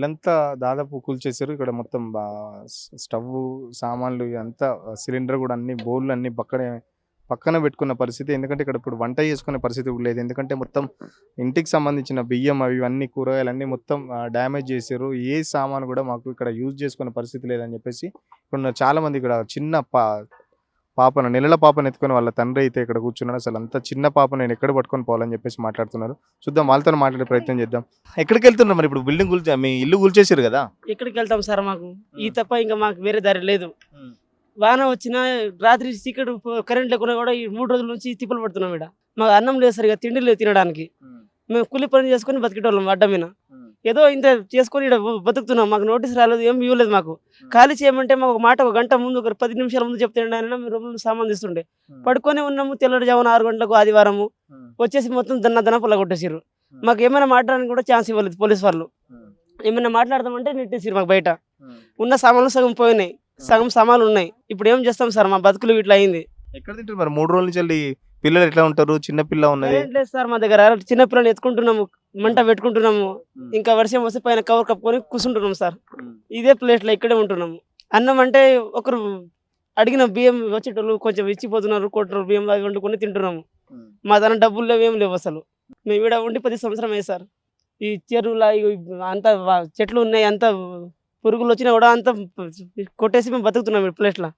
ఇల్లంతా దాదాపు కూల్చేశారు. ఇక్కడ మొత్తం స్టవ్వు, సామాన్లు ఇదంతా సిలిండర్ గూడా అన్ని బోర్లు అన్నీ పక్కన పెట్టుకున్న పరిస్థితి. ఎందుకంటే ఇక్కడ ఇప్పుడు వంట చేసుకునే పరిస్థితి కూడా లేదు. ఎందుకంటే మొత్తం ఇంటికి సంబంధించిన బియ్యం అవి ఇవన్నీ కూరగాయలన్నీ మొత్తం డ్యామేజ్ చేసిర్రు. ఏ సామాను కూడా మాకు ఇక్కడ యూజ్ చేసుకునే పరిస్థితి లేదని చెప్పేసి ఇక్కడున్న చాలామంది ఇక్కడ చిన్న పాపను నెలల పాపను ఎత్తుకొని వాళ్ళ తండ్రి అయితే ఇక్కడ కూర్చున్నాడు. అసలు అంత చిన్న పాప నేను ఎక్కడ పట్టుకొని పోవాలని చెప్పేసి మాట్లాడుతున్నారు. చూద్దాం, వాళ్ళతో మాట్లాడే ప్రయత్నం చేద్దాం. ఎక్కడికి వెళ్తున్నారు మరి? ఇప్పుడు బిల్డింగ్ మీ ఇల్లు కూల్చేసారు కదా? ఎక్కడికి వెళ్తాం సార్, మాకు ఈ తప్ప ఇంకా మాకు వేరే దారి లేదు. వాన వచ్చినా రాత్రి చీకటి కరెంట్ లేకుండా కూడా ఈ 3 రోజుల నుంచి తిప్పలు పడుతున్నాం. ఇక్కడ మాకు అన్నం లేదు సరిగా, తిండి లేదు తినడానికి. మేము కూలి పని చేసుకొని బతికేటోళ్ళం అడ్డ మీద. ఏదో ఇంత చేసుకొని ఇక్కడ బతుకుతున్నాం. మాకు నోటీస్ రాలేదు, ఏం ఇవ్వలేదు. మాకు ఖాళీ చేయమంటే మాకు ఒక మాట, ఒక గంట ముందు, ఒక 10 నిమిషాల ముందు చెప్తే ఆయన మీరు రూమ్లో సామాన్ తీస్తుండే. పడుకొని ఉన్నాము. తెల్లవారుజామున 6 గంటలకు ఆదివారము వచ్చేసి మొత్తం దన్న పొల్ల కొట్టేసారు. మాకు ఏమైనా మాట్లాడడానికి కూడా ఛాన్స్ ఇవ్వలేదు పోలీస్ వాళ్ళు. ఏమైనా మాట్లాడదామంటే నెట్టేసారు. మాకు బయట ఉన్న సామాన్లు సగం పోయినాయి, సగం సామాన్లు ఉన్నాయి. ఇప్పుడు ఏం చేస్తాం సార్, మా బతుకులు ఇట్లా అయింది. ఎక్కడ తింటారు మరి? 3 రోజుల నుంచి పిల్లలు ఎట్లా ఉంటారు? చిన్న పిల్ల ఉన్నది లేదు సార్ మా దగ్గర. చిన్న పిల్లలు ఎత్తుకుంటున్నాము, మంట పెట్టుకుంటున్నాము. ఇంకా వర్షం వస్తే పైన కవర్ కప్పుకొని కూర్చుంటున్నాం సార్. ఇదే ప్లేస్ లో ఇక్కడే ఉంటున్నాము. అన్నం అంటే ఒకరు అడిగిన బియ్యం వచ్చేటోళ్ళు కొంచెం ఇచ్చిపోతున్నారు, కోటరు బియ్యం అవి వండుకొని తింటున్నాము. మా దాని డబ్బులు లేవు, ఏం లేవు అసలు. మేము ఇక్కడ ఉండి 10 సంవత్సరం అయ్యి సార్. ఈ చెరువులా అంత చెట్లు ఉన్నాయి, అంత పురుగులు వచ్చినా కూడా అంత కొట్టేసి మేము బతుకుతున్నాం ఈ ప్లేస్లో.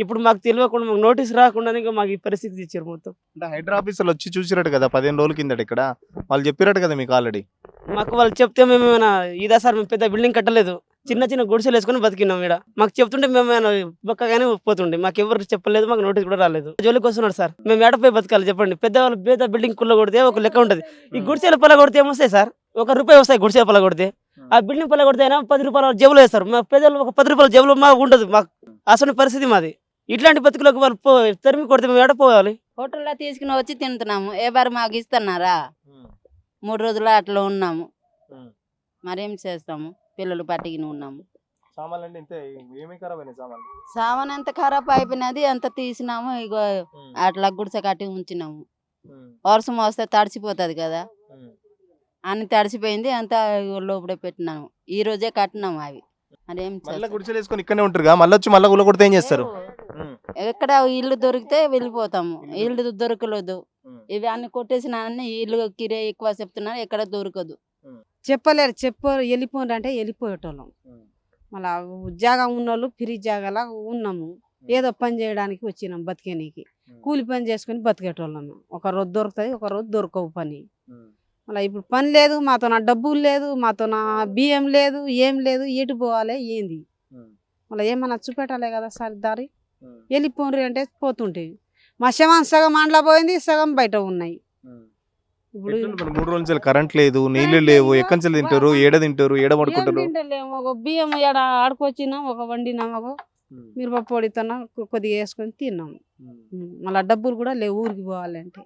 ఇప్పుడు మాకు తెలియకుండా, మాకు నోటీస్ రాకుండానే మాకు ఈ పరిస్థితి ఇచ్చారు మొత్తం. అంటే హైడ్రా ఆఫీసర్లు వచ్చి చూసిరట కదా 15 రోజుల కిందట. ఇక్కడ వాళ్ళు చెప్పిరట కదా మీకు ఆల్రెడీ? మాకు వాళ్ళు చెప్తే మేము ఏమైనా ఇదా సార్, మేము పెద్ద బిల్డింగ్ కట్టలేదు, చిన్న చిన్న గుడిసెలు వేసుకొని బతికినాం. ఇక్కడ మాకు చెప్తుంటే మేము ఏమైనా బొక్కగానే పోతుండే. మాకు ఎవరు చెప్పలేదు, మాకు నోటీస్ కూడా రాలేదు. జోలికి వస్తున్నాడు సార్. మేము ఏడపోయి బతకాలి చెప్పండి? పెద్దవాళ్ళు పేద బిల్డింగ్ కుల్ల కొడితే ఒక లెక్క ఉంటుంది. ఈ గుడిసెల పొల కొడితే ఏమొస్తాయి సార్? ₹1 వస్తాయి గుడిసెల పొల కొడితే. ఆ బిల్డింగ్ పొల కొడితే అయినా ₹10 జేబులో వేస్తారు. మా పేదలు ఒక ₹10 జేబులో మాకు ఉండదు. మాకు అసలు పరిస్థితి మాది. ఇట్లాంటి బతుకులకు వాళ్ళు తరిమి కొడితే మేము ఏడపోవాలి? హోటల్లో తీసుకుని వచ్చి తింటున్నాము. ఎవరు మాకు ఇస్తున్నారా? 3 రోజులు అట్లా ఉన్నాము. మరేం చేస్తాము? పిల్లలు పట్టుకుని ఉన్నాము. సామాన్ ఎంత ఖరాబ్ అయిపోయినది, అంత తీసినాము. ఇగో అట్లా గుడిసె కట్టి ఉంచినాము. వర్షం వస్తే తడిసిపోతుంది కదా, అన్ని తడిసిపోయింది. అంత లోపల పెట్టినాము. ఈ రోజే కట్టినాము అవి. మరేం గుడిసెలేసుకొని ఇక్కడనే ఉంటారుగా, మళ్ళీ వచ్చి మళ్ళీ గుల్ల కొడితే ఏం చేస్తారు? ఎక్కడ ఇల్లు దొరికితే వెళ్ళిపోతాము. ఇల్లు దొరకలేదు. ఇవి అన్ని కొట్టేసిన ఇల్లు కిరే ఎక్కువ చెప్తున్నారు, ఎక్కడ దొరకదు. చెప్పలేరు. వెళ్ళిపోండి అంటే వెళ్ళిపోయేటోళ్ళం. మళ్ళా జాగా ఉన్నోళ్ళు ఫ్రీ జాగాలా ఉన్నాము. ఏదో పని చేయడానికి వచ్చినాం, బతికేనికి. కూలి పని చేసుకుని బతికేటోళ్ళము. ఒక రోజు దొరుకుతుంది, ఒక రోజు దొరకవు పని. మళ్ళీ ఇప్పుడు పని లేదు, మాతో నా డబ్బులు లేదు, మాతో నా బియ్యం లేదు, ఏం లేదు. ఎటు పోవాలి ఏంది? మళ్ళీ ఏమన్నా చూపెట్టాలి కదా సార్ దారి. వెళ్ళిపోండి అంటే పోతుంటేవి. మా శవం సగం అండ్లా పోయింది, సగం బయట ఉన్నాయి. ఇప్పుడు 3 రోజుల నుంచి కరెంట్ లేదు, నీళ్లు లేవు. ఎక్కడి నుంచి తింటారు? ఏడ తింటారు? ఏడ పడుకుంటారు? ఒక బియ్యం ఏడ ఆడుకొచ్చినాం, ఒక వండినాం, ఒక మిరపప్పు పొడితోనా కొద్దిగా వేసుకొని తిన్నాం. మళ్ళీ డబ్బులు కూడా లేవు ఊరికి పోవాలంటే.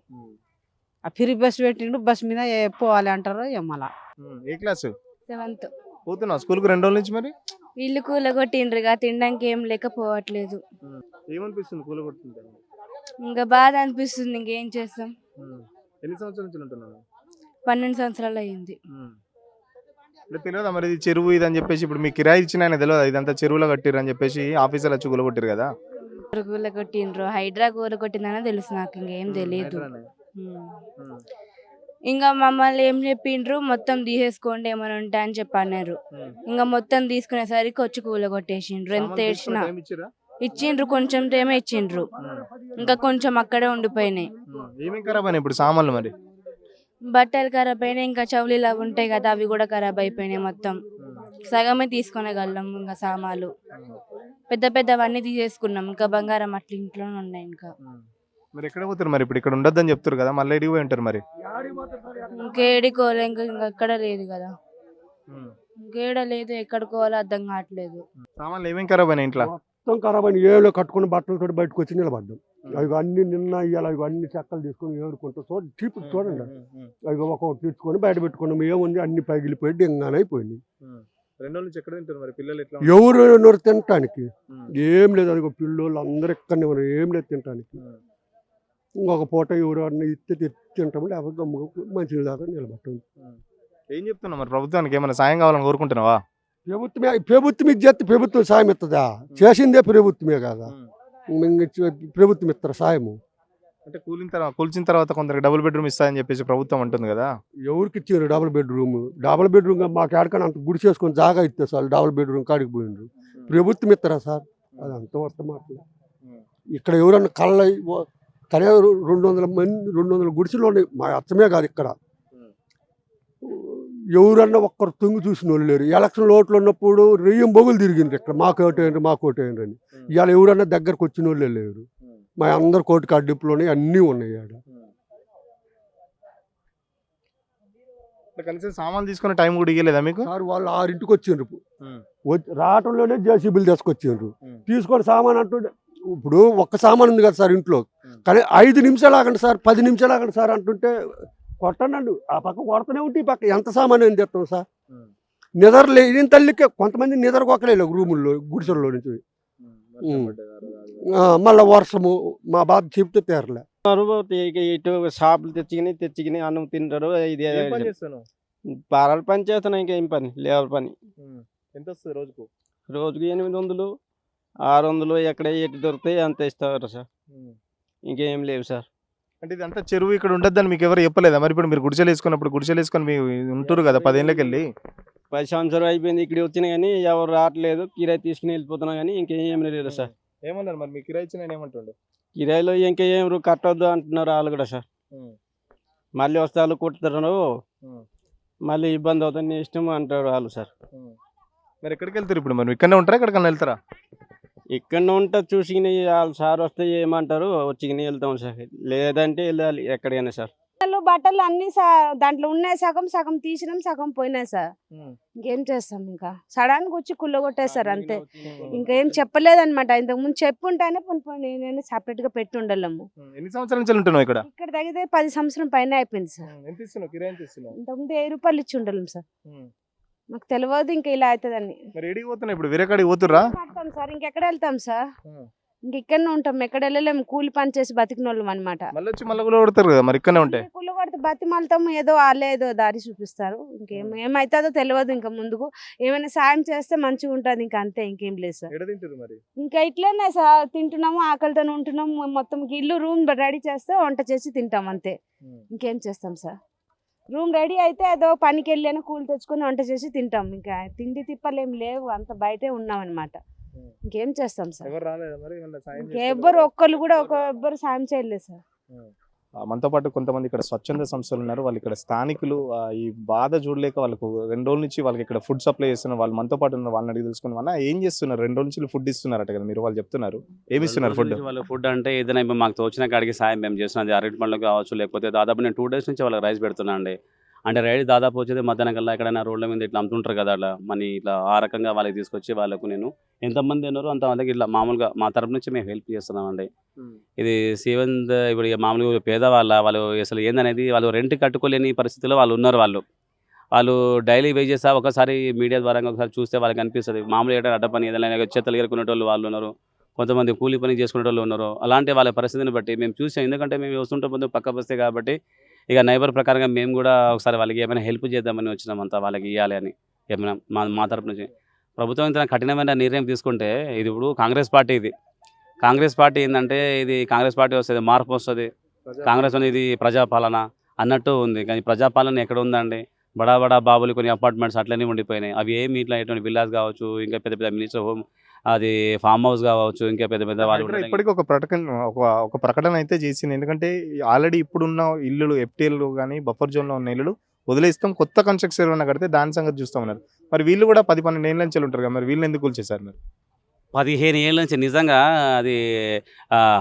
ఆ ఫ్రీ బస్ పెట్టిండు, బస్ మీద పోవాలి అంటారు ఏమలా. ఏ క్లాసు? 7th. పోతున్నా స్కూల్కి 2 రోజుల నుంచి. మరి ఇల్లు కూలగొట్టిండ్రుగా, తినడానికి ఏం లేకపోవట్లేదు. ఏమనిపిస్తుంది కూలగొట్టింటే? ఇంకా బాధ అనిపిస్తుంది. ఇంకేం చేస్తాం? ఎన్ని సంవత్సరాల నుంచి ఉంటున్నాను? 12 సంవత్సరాలు అయ్యింది. తెలియదా మరి ఇది చెరువు ఇది అని చెప్పేసి? ఇప్పుడు మీకు కిరాయి ఇచ్చిన ఆయన తెలియదు ఇదంతా చెరువులో కట్టిర్రు అని చెప్పేసి ఆఫీసర్లు వచ్చి కూలగొట్టిరు కదా? కూలగొట్టిండ్రు, హైడ్రా కూలగొట్టిందని తెలుసు, నాకు ఇంకేం తెలియదు. ఇంకా మమ్మల్ని ఏం చెప్పిండ్రు, మొత్తం తీసేసుకోండి ఏమైనా ఉంటా అని చెప్పన్నారు. ఇంకా మొత్తం తీసుకునేసరికి వచ్చి కూలగొట్టేసిండ్రు. ఎంత ఏడ్చినా ఇచ్చిండ్రు, కొంచెం ఏమో ఇచ్చిండ్రు, ఇంకా కొంచెం అక్కడే ఉండిపోయినాయి. ఇప్పుడు సామాన్లు మరి బట్టలు ఖరాబ్ అయినాయి, ఇంకా చౌలీలు అవి ఉంటాయి కదా, అవి కూడా ఖరాబ్ అయిపోయినాయి. మొత్తం సగమే తీసుకునేగలం. ఇంకా సామాన్లు పెద్ద పెద్దవన్నీ తీసేసుకున్నాం. ఇంకా బంగారం అట్లా ఇంట్లోనే ఉన్నాయి. ఇంకా మరి ఎక్కడ పోతారు మరి? ఇప్పుడు ఇక్కడ ఉండొద్దని చెప్తారు కదా, మళ్ళీ ఎడికి పోయి ఉంటారు మరి? ఇంకేడుకోవాలి, ఇంకా ఎక్కడ లేదు కదా, ఇంకేడ లేదు, ఎక్కడికోవాలో అర్థం కావట్లేదు. సామాన్లు ఏమేమి ఖరాబ్ అయినాయి? ఇంట్లో మొత్తం ఖరాబ్ అయిన ఏళ్ళు కట్టుకుని బట్టలతో బయటకు వచ్చి నిలబడ్డాం. అవి అన్ని నిన్న ఇవాళ అవి అన్ని చెక్కలు తీసుకొని ఏడుకుంటూ చూడండి. అవి ఒక్కొక్కటి తెచ్చుకొని బయట పెట్టుకున్నాం. ఏముంది, అన్ని పగిలిపోయి డింగానైపోయింది. ఎవరు ఉన్నారు తినటానికి? ఏం లేదు. అది పిల్లలు అందరు ఇక్కడనే ఉన్నారు, ఏం లేదు తినటానికి. ఇంకొక పూట ఎవరు అన్న ఇస్తే తింటాము, లేకపోతే గమ్ముగా మంచి దాకా నిలబట్టాం. ఏం చెప్తున్నావు మరి? ప్రభుత్వానికి ఏమైనా సాయం కావాలని కోరుకుంటున్నావా? ప్రభుత్వం ఇది చేస్తే ప్రభుత్వం సాయం ఇస్తుందా? చేసిందే ప్రభుత్వమే కదా, ప్రభుత్వం ఇస్తారు సాయము. అంటే కూల్చిన తర్వాత కొందరికి డబుల్ బెడ్రూమ్ ఇస్తాయని చెప్పేసి ప్రభుత్వం అంటుంది కదా. ఎవరికి ఇచ్చారు డబుల్ బెడ్రూమ్? డబుల్ బెడ్రూమ్ మాకు ఎక్కడికైనా అంత గుడి చేసుకొని జాగా ఇస్తే సార్ డబుల్ బెడ్రూమ్ కాడికి పోయిండ్రు. ప్రభుత్వం ఇస్తారా సార్? అది అంత వస్త మాటలు. ఇక్కడ ఎవరన్నా కనే 200 మంది 200 గుడిసెలు ఉన్నాయి. మా అచ్చమే కాదు ఇక్కడ. ఎవరన్నా ఒక్కరు తొంగి చూసిన వాళ్ళు లేరు. ఎలక్షన్ ఓట్లు ఉన్నప్పుడు రెయ్యం బొగులు తిరిగిండ్రు ఇక్కడ, మాకు ఓటేయండి అని. ఇవాళ ఎవరన్నా దగ్గరకు వచ్చిన వాళ్ళే లేరు. మా అందరు కోటి కడ్డిప్పులోనే అన్నీ ఉన్నాయి ఆడ. కనీసం సామాన్లు తీసుకునే టైం కూడా ఇవ్వలేదా మీకు? సార్ వాళ్ళు 6ంటికి వచ్చిండ్రు. రావటంలోనే జేసీబీలు తీసుకొచ్చిండ్రు. తీసుకొని సామాన్ అంటుండే, ఇప్పుడు ఒక్క సామాన్ ఉంది కదా సార్ ఇంట్లో, కానీ 5 నిమిషాలు ఆగండి సార్, 10 నిమిషాలు ఆగండి సార్ అంటుంటే కొట్టండి. ఆ పక్క కొడుతూనే ఉంటే ఈ పక్క ఎంత సామాన్ ఏం తెస్తాం సార్? నిద్రలే ఈయన తల్లికే కొంతమంది నిద్రకొక్కలేదు రూముల్లో గుడిసెల్లో నుంచి. మళ్ళీ వర్షము మా బాధ చెప్తే తీరలే. ఇటు షాపులు తెచ్చుకుని అన్నం తింటారు. ఇది ఏం పని చేస్తున్నావు? పారాల పని చేస్తున్నా, ఇంకేం పని లేబర్ పని. ఎంత వస్తుంది రోజుకు? రోజుకి 800 600 ఎక్కడ ఎటు దొరుకుతాయి అంత ఇస్తారు సార్. ఇంకేం లేవు సార్. అంటే ఇదంతా చెరువు ఇక్కడ ఉండద్దని మీకు ఎవరు చెప్పలేదా? మరి ఇప్పుడు మీరు గుడిసెలు వేసుకొని మీరు ఉంటారు కదా 10 ఏళ్ళకి వెళ్ళి. 10 సంవత్సరాలు అయిపోయింది ఇక్కడ వచ్చినా కానీ ఎవరు రావట్లేదు. కిరాయి తీసుకుని వెళ్ళిపోతున్నా కానీ ఇంకేం లేదు సార్. ఏమన్నారు మరి? మీ కిరాయి ఇచ్చిన ఏమంటుండే? కిరాయిలో ఇంకేం కట్టొద్దు అంటున్నారు వాళ్ళు కూడా సార్. మళ్ళీ వస్తారు కుట్టుతారు, మళ్ళీ ఇబ్బంది అవుతుంది, నీ ఇష్టం అంటారు వాళ్ళు సార్. మరి ఎక్కడికి వెళ్తారు ఇప్పుడు? మరి ఇక్కడనే ఉంటారా ఎక్కడికన్నా వెళ్తారా? ఇక్కడ ఉంటా చూసిని వాళ్ళు సార్ వస్తే ఏమంటారు వచ్చిని వెళ్తాం సార్, లేదంటే వెళ్ళాలి ఎక్కడైనా సార్. బట్టలు అన్ని దాంట్లో ఉన్నాయి, సగం తీసినాం, సగం పోయినాయి సార్. ఇంకేం చేస్తాం, ఇంకా సడన్గా వచ్చి కుళ్ళగొట్టేస్తారు అంతే. ఇంకా ఏం చెప్పలేదన్నమాట. ఇంతకుముందు చెప్పుంటేనే నేను సపరేట్ గా పెట్టి ఉండలేము. ఎన్ని సంవత్సరాల నుంచి ఉంటున్నావు ఇక్కడ? ఇక్కడ తగ్గితే 10 సంవత్సరం పైన అయిపోయింది సార్. ఎంత ఇస్తున్నావు కిరాయి? ఎంత ఇస్తున్నావు? ఇంతకుముందు 1000 రూపాయలు ఇచ్చి ఉండలేము సార్. మాకు తెలియదు ఇంకా ఇలా అవుతుందని. మరి ఏడికి పోతున్నా ఇప్పుడు? వేరే కాడికి పోతుర్రా? పడతాం సార్, ఇంకెక్కడ వెళ్తాం సార్? ఇంక ఇక్కడనే ఉంటాం, ఎక్కడ వెళ్ళలేము. కూలి పని చేసి బతికిన వాళ్ళం అనమాట. మళ్ళీ వచ్చి మళ్ళీ కూడా కొడతారు కదా, మరి ఇక్కడనే ఉంటాయి. కూలి కొడితే బతిమాలతాము, ఏదో వాళ్ళే ఏదో దారి చూపిస్తారు. ఏమవుతుందో తెలియదు. ఇంకా ముందుకు ఏమైనా సాయం చేస్తే మంచిగా ఉంటుంది, ఇంకా అంతే, ఇంకేం లేదు సార్. ఇంకా ఇట్లనే సార్ తింటున్నాము, ఆకలితో ఉంటున్నాము. మొత్తం ఇల్లు రూమ్ రెడీ చేస్తే వంట చేసి తింటాం అంతే. ఇంకేం చేస్తాం సార్? రూమ్ రెడీ అయితే ఏదో పనికి వెళ్ళి కూలి తెచ్చుకొని వంట చేసి తింటాం. ఇంకా తిండి తిప్పలేం లేవు, అంత బయటే ఉన్నాం అనమాట. ఇంకేం చేస్తాం సార్? ఎవ్వరు ఒక్కళ్ళు కూడా ఎవ్వరు సాయం చేయలేదు సార్. మనతో పాటు కొంతమంది ఇక్కడ స్వచ్ఛంద సంస్థలు ఉన్నారు. వాళ్ళు ఇక్కడ స్థానికులు ఈ బాధ చూడలేక వాళ్ళకు 2 రోజుల నుంచి వాళ్ళకి ఇక్కడ ఫుడ్ సప్లై చేస్తున్నారు. వాళ్ళు మనతో పాటు ఉన్నారు, వాళ్ళని అడిగి తెలుసుకుని అన్న ఏం చేస్తున్నారు? 2 రోజుల నుంచి ఫుడ్ ఇస్తున్నారట కదా మీరు, వాళ్ళు చెప్తున్నారు. ఏమి ఇస్తున్నారు ఫుడ్? వాళ్ళు ఫుడ్ అంటే ఏదైనా మాకు తోచిన కాడికి సాయం మేము చేస్తున్నాం. అది అరటి పండ్లు కావచ్చు, లేకపోతే దాదాపు నేను 2 డేస్ నుంచి వాళ్ళకి రైస్ పెడుతున్నా అండి. అంటే రైడ్ దాదాపు వచ్చేది మధ్యాహ్నం కల్లా ఎక్కడైనా రోడ్ల మీద ఇట్లా అమ్ముతుంటారు కదా, అట్లా మనీ ఇట్లా ఆ రకంగా వాళ్ళకి తీసుకొచ్చి వాళ్ళకు నేను ఎంతమంది ఉన్నారో అంతమందికి ఇట్లా మామూలుగా మా తరపు నుంచి మేము హెల్ప్ చేస్తున్నామండి. ఇది సేవంత్ ఇప్పుడు మామూలుగా పేదవాళ్ళు అసలు ఏందనేది వాళ్ళు రెంట్ కట్టుకోలేని పరిస్థితిలో వాళ్ళు ఉన్నారు. వాళ్ళు డైలీ వేజెస్ ఒకసారి మీడియా ద్వారా ఒకసారి చూస్తే వాళ్ళకి అనిపిస్తుంది. మామూలుగా ఏదైనా అడ్డ పని ఏదైనా చెత్తలు ఎరుకునే వాళ్ళు ఉన్నారు, కొంతమంది కూలీ పని చేసుకునే వాళ్ళు ఉన్నారు. అలాంటి వాళ్ళ పరిస్థితిని బట్టి మేము చూసాం. ఎందుకంటే మేము వస్తుంటే ముందు పక్క వస్తే కాబట్టి ఇక నైబర్ ప్రకారంగా మేము కూడా ఒకసారి వాళ్ళకి ఏమైనా హెల్ప్ చేద్దామని వచ్చినాం. అంతా వాళ్ళకి ఇవ్వాలి అని ఏమైనా మా తరపు నుంచి ప్రభుత్వం ఇంత కఠినమైన నిర్ణయం తీసుకుంటే, ఇది ఇప్పుడు కాంగ్రెస్ పార్టీ ఏంటంటే ఇది కాంగ్రెస్ పార్టీ వస్తుంది, మార్పు వస్తుంది, కాంగ్రెస్ అనేది ప్రజాపాలన అన్నట్టు ఉంది. కానీ ప్రజాపాలన ఎక్కడ ఉందండి? బడా బాబులు కొన్ని అపార్ట్మెంట్స్ అట్లనే ఉండిపోయినాయి. అవి ఏమి ఇట్లా ఎటువంటి విల్లాస్ కావచ్చు, ఇంకా పెద్ద మినిస్టర్ హోమ్ అది ఫామ్ హౌస్ కావచ్చు, ఇంకా పెద్ద వాళ్ళు ఇప్పటికీ ఒక ప్రకటన అయితే చేసింది. ఎందుకంటే ఆల్రెడీ ఇప్పుడున్న ఇల్లులు FTL కానీ బఫర్ జోన్లో ఉన్న ఇల్లులు వదిలేస్తాం, కొత్త కన్స్ట్రక్షన్ ఏమైనా కడితే దాని సంగతి చూస్తామన్నారు. మరి వీళ్ళు కూడా 10-12 ఏళ్ళ నుంచి ఉంటారు కదా, మరి వీళ్ళని ఎందుకు కూల్చేశారు? మరి 15 ఏళ్ళ నుంచి నిజంగా అది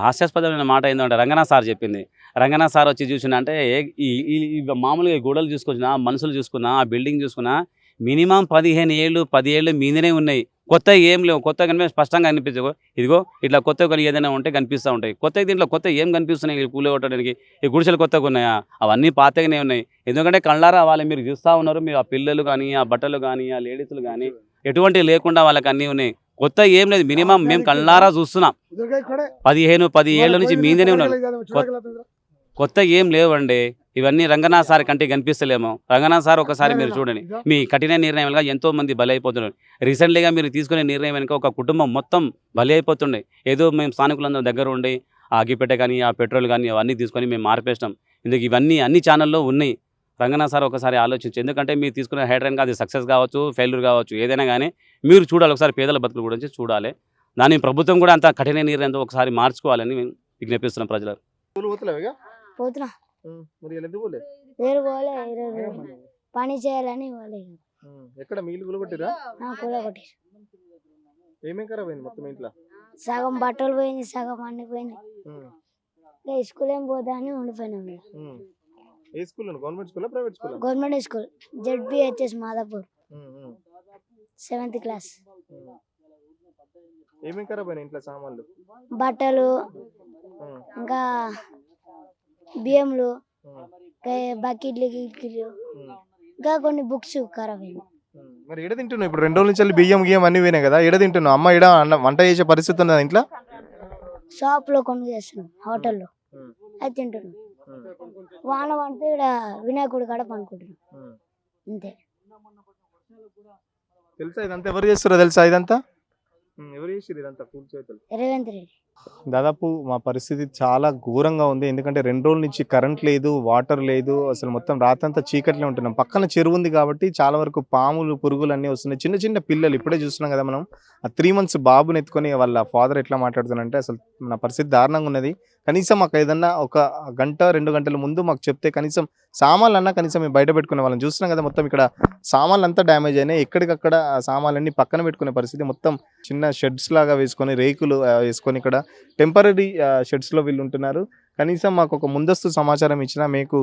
హాస్యాస్పదమైన మాట ఏంటంటే రంగనాథ్ సార్ చెప్పింది. రంగనాథ్ సార్ వచ్చి చూసిన అంటే మామూలుగా గోడలు చూసుకొచ్చినా, మనుషులు చూసుకున్నా, ఆ బిల్డింగ్ చూసుకున్నా మినిమం 10 ఏళ్ళు మీదనే ఉన్నాయి. కొత్త ఏం లేవు. కొత్త కనిపి స్పష్టంగా కనిపించవు. ఇదిగో ఇట్లా కొత్త కొన్ని ఏదైనా ఉంటే కనిపిస్తూ ఉంటాయి. కొత్త దీంట్లో కొత్త ఏం కనిపిస్తున్నాయి? కూలి కొట్టడానికి ఈ గుడిసెలు కొత్తగా ఉన్నాయా? అవన్నీ పాతగానే ఉన్నాయి. ఎందుకంటే కళ్ళారా వాళ్ళు మీరు చూస్తూ ఉన్నారు. మీరు ఆ పిల్లలు కానీ, ఆ బట్టలు కానీ, ఆ లేడీస్లు కానీ ఎటువంటి లేకుండా వాళ్ళకి అన్నీ ఉన్నాయి. కొత్త ఏం లేదు. మినిమం మేము కళ్ళారా చూస్తున్నాం. 10 ఏళ్ళ నుంచి మీదనే ఉన్నారు. కొత్త ఏం లేవండి. ఇవన్నీ రంగనాథ్ సార్ కంటికి కనిపిస్తలేమో. రంగనాథ్ సార్ ఒకసారి మీరు చూడండి, మీ కఠిన నిర్ణయం వల్ల ఎంతో మంది బలి అయిపోతున్నారు. రీసెంట్లీగా మీరు తీసుకునే నిర్ణయం వెనుక ఒక కుటుంబం మొత్తం బలి అయిపోతుండే. ఏదో మేము స్థానికులందరం దగ్గర ఉండి ఆ అగ్గిపెట్టె కానీ ఆ పెట్రోల్ కానీ అవన్నీ తీసుకొని మేము మార్పేసినాం. ఇందుకు ఇవన్నీ అన్ని ఛానల్లో ఉన్నాయి. రంగనాథ్ సార్ ఒకసారి ఆలోచించి, ఎందుకంటే మీరు తీసుకునే హెడ్లైన్ అది సక్సెస్ కావచ్చు, ఫెయిల్యూర్ కావచ్చు, ఏదైనా కానీ మీరు చూడాలి, ఒకసారి పేదల బతుకుల గురించి చూడాలి. దాని ప్రభుత్వం కూడా అంత కఠిన నిర్ణయంతో ఒకసారి మార్చుకోవాలని మేము విజ్ఞప్తిస్తున్నాం ప్రజలకు. పోతున్నా మరి ఎందుకు పోలే? వేరు పోలే ఈరోజు పని చేయాలని పోలేదు. ఎక్కడ మీలు కూలగొట్టిరా? కూలగొట్టి ఏమేం ఖరాబ్ అయింది మొత్తం ఇంట్లో? సగం బట్టలు పోయింది, సగం అన్ని పోయింది. స్కూల్ ఏం పోదా అని ఉండిపోయినాం. ఏ స్కూల్? గవర్నమెంట్ స్కూలా ప్రైవేట్ స్కూలా? Government school ZBHS Madhapur 7th class. ఏమేం ఖరాబ్ అయినాయి ఇంట్లో సామాన్లు? బట్టలు, ఇంకా బియ్యంలు, బకెట్లు గిట్లు, ఇంకా కొన్ని బుక్స్ ఖరాబ్ అయినాయి. మరి ఎడ తింటున్నావు ఇప్పుడు? 2 రోజుల నుంచి బియ్యం గియ్యం అన్ని పోయినాయి కదా, ఎడ తింటున్నావు? అమ్మ ఎడ వంట చేసే పరిస్థితి ఉన్నదా ఇంట్లో? షాప్ లో కొనుగోలు చేస్తున్నాం, హోటల్లో అది తింటున్నాం. వాన పడితే ఇక్కడ వినాయకుడి కాడ పనుకుంటున్నాం అంతే. తెలుసా ఇదంతా ఎవరు చేస్తారో తెలుసా? ఇదంతా ఎవరు చేసిరు ఇదంతా? కూల్చేతలు రేవంత్ రెడ్డి. దాదాపు మా పరిస్థితి చాలా ఘోరంగా ఉంది. ఎందుకంటే 2 రోజుల నుంచి కరెంట్ లేదు, వాటర్ లేదు, అసలు మొత్తం రాత్రంతా చీకట్లే ఉంటున్నాం. పక్కన చెరువు ఉంది కాబట్టి చాలా వరకు పాములు పురుగులు అన్నీ వస్తున్నాయి. చిన్న చిన్న పిల్లలు ఇప్పుడే చూస్తున్నాం కదా మనం. ఆ 3 months బాబుని ఎత్తుకొని వాళ్ళ ఫాదర్ ఎట్లా మాట్లాడుతున్నారంటే అసలు నా పరిస్థితి దారుణంగా ఉన్నది. కనీసం మాకు ఏదన్నా ఒక గంట 2 గంటల ముందు మాకు చెప్తే కనీసం సామాన్లు అన్నా కనీసం మేము బయట పెట్టుకునే వాళ్ళని. చూస్తున్నాం కదా మొత్తం ఇక్కడ సామాన్లు అంతా డ్యామేజ్ అయినాయి. ఎక్కడికక్కడ ఆ సామాన్లన్నీ పక్కన పెట్టుకునే పరిస్థితి. మొత్తం చిన్న షెడ్స్ లాగా వేసుకొని రేకులు వేసుకొని ఇక్కడ టెంపరీ షెడ్స్లో వీళ్ళు ఉంటున్నారు. కనీసం మాకు ఒక ముందస్తు సమాచారం ఇచ్చినా మీకు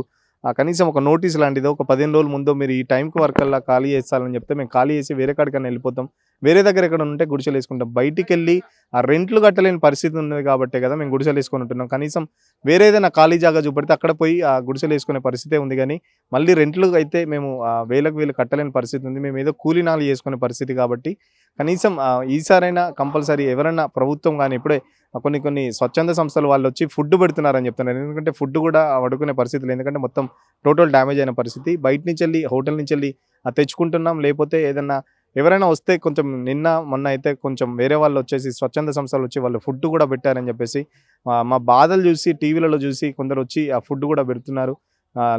కనీసం ఒక నోటీస్ లాంటిదో ఒక 15 రోజుల ముందో మీరు ఈ టైంకి వరకల్లా ఖాళీ చేస్తారని చెప్తే మేము ఖాళీ చేసి వేరే కాడికన్నా వెళ్ళిపోతాం. వేరే దగ్గర ఎక్కడ ఉంటే గుడిసెలు వేసుకుంటాం. బయటికి వెళ్ళి ఆ రెంట్లు కట్టలేని పరిస్థితి ఉన్నది కాబట్టే కదా మేము గుడిసెలు వేసుకొని ఉంటున్నాం. కనీసం వేరే ఏదైనా ఖాళీ జాగా చూపెడితే అక్కడ పోయి ఆ గుడిసెలు వేసుకునే పరిస్థితే ఉంది. కానీ మళ్ళీ రెంట్లు అయితే మేము వేలు కట్టలేని పరిస్థితి ఉంది. మేము ఏదో కూలీనాలు చేసుకునే పరిస్థితి కాబట్టి కనీసం ఈసారైనా కంపల్సరీ ఎవరైనా ప్రభుత్వం కానీ ఇప్పుడే కొన్ని స్వచ్ఛంద సంస్థలు వాళ్ళు వచ్చి ఫుడ్ పెడుతున్నారని చెప్తున్నారు. ఎందుకంటే ఫుడ్ కూడా వడుకునే పరిస్థితి లేదు. ఎందుకంటే మొత్తం టోటల్ డ్యామేజ్ అయిన పరిస్థితి. బయట నుంచి వెళ్ళి హోటల్ నుంచి వెళ్ళి తెచ్చుకుంటున్నాం. లేకపోతే ఏదన్నా ఎవరైనా వస్తే కొంచెం నిన్న మొన్న అయితే కొంచెం వేరే వాళ్ళు వచ్చేసి స్వచ్ఛంద సంస్థలు వచ్చి వాళ్ళు ఫుడ్ కూడా పెట్టారని చెప్పేసి మా బాధలు చూసి టీవీలలో చూసి కొందరు వచ్చి ఆ ఫుడ్ కూడా పెడుతున్నారు.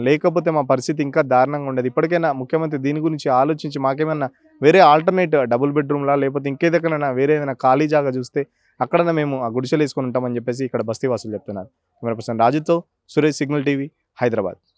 లేకపోతే మా పరిస్థితి ఇంకా దారుణంగా ఉండేది. ఇప్పటికైనా ముఖ్యమంత్రి దీని గురించి ఆలోచించి మాకేమన్నా వేరే ఆల్టర్నేట్ డబుల్ బెడ్రూమ్లా లేకపోతే ఇంకేదైనా వేరే ఏదైనా ఖాళీ జాగా చూస్తే అక్కడ మేము ఆ గుడిసెలు వేసుకొని ఉంటామని చెప్పేసి ఇక్కడ బస్తీవాసులు చెప్తున్నారు. 100% రాజుతో సురేష్, సిగ్నల్ టీవీ, హైదరాబాద్.